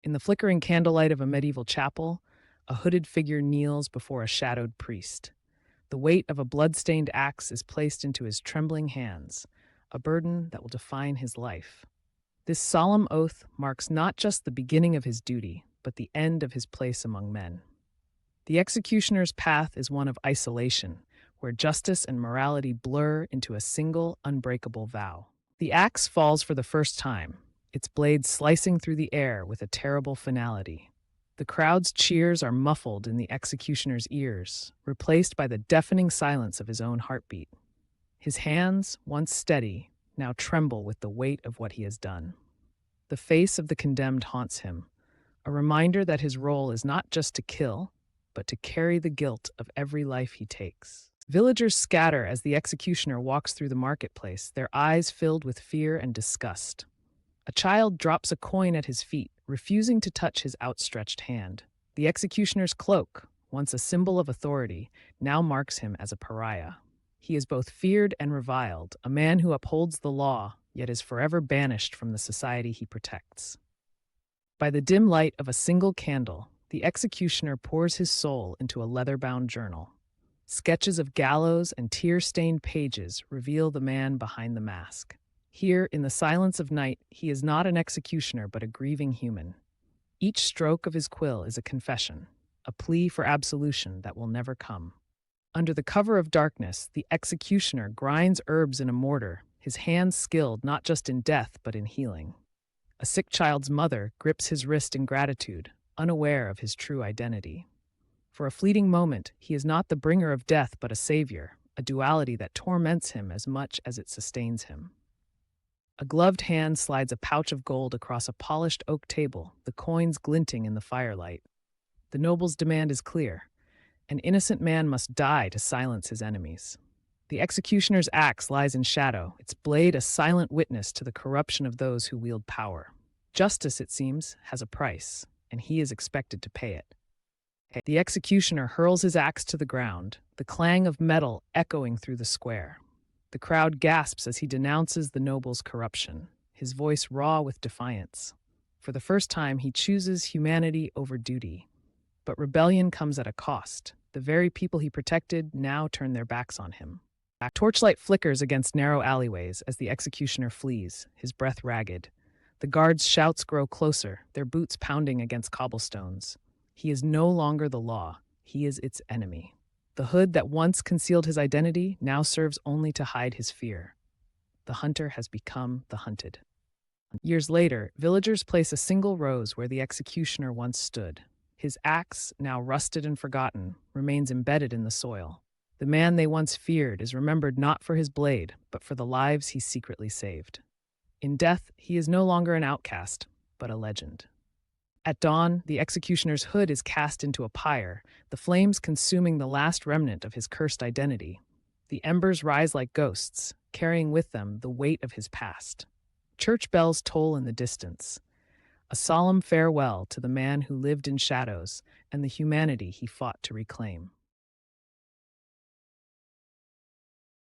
In the flickering candlelight of a medieval chapel, a hooded figure kneels before a shadowed priest. The weight of a blood-stained axe is placed into his trembling hands, a burden that will define his life. This solemn oath marks not just the beginning of his duty, but the end of his place among men. The executioner's path is one of isolation, where justice and morality blur into a single, unbreakable vow. The axe falls for the first time, its blade slicing through the air with a terrible finality. The crowd's cheers are muffled in the executioner's ears, replaced by the deafening silence of his own heartbeat. His hands, once steady, now tremble with the weight of what he has done. The face of the condemned haunts him, a reminder that his role is not just to kill, but to carry the guilt of every life he takes. Villagers scatter as the executioner walks through the marketplace, their eyes filled with fear and disgust. A child drops a coin at his feet, refusing to touch his outstretched hand. The executioner's cloak, once a symbol of authority, now marks him as a pariah. He is both feared and reviled, a man who upholds the law, yet is forever banished from the society he protects. By the dim light of a single candle, the executioner pours his soul into a leather-bound journal. Sketches of gallows and tear-stained pages reveal the man behind the mask. Here, in the silence of night, he is not an executioner but a grieving human. Each stroke of his quill is a confession, a plea for absolution that will never come. Under the cover of darkness, the executioner grinds herbs in a mortar, his hands skilled not just in death but in healing. A sick child's mother grips his wrist in gratitude, unaware of his true identity. For a fleeting moment, he is not the bringer of death but a savior, a duality that torments him as much as it sustains him. A gloved hand slides a pouch of gold across a polished oak table, the coins glinting in the firelight. The noble's demand is clear. An innocent man must die to silence his enemies. The executioner's axe lies in shadow, its blade a silent witness to the corruption of those who wield power. Justice, it seems, has a price, and he is expected to pay it. The executioner hurls his axe to the ground, the clang of metal echoing through the square. The crowd gasps as he denounces the noble's corruption, his voice raw with defiance. For the first time, he chooses humanity over duty. But rebellion comes at a cost. The very people he protected now turn their backs on him. Torchlight flickers against narrow alleyways as the executioner flees, his breath ragged. The guards' shouts grow closer, their boots pounding against cobblestones. He is no longer the law. He is its enemy. The hood that once concealed his identity now serves only to hide his fear. The hunter has become the hunted. Years later, villagers place a single rose where the executioner once stood. His axe, now rusted and forgotten, remains embedded in the soil. The man they once feared is remembered not for his blade, but for the lives he secretly saved. In death, he is no longer an outcast, but a legend. At dawn, the executioner's hood is cast into a pyre, the flames consuming the last remnant of his cursed identity. The embers rise like ghosts, carrying with them the weight of his past. Church bells toll in the distance, a solemn farewell to the man who lived in shadows and the humanity he fought to reclaim.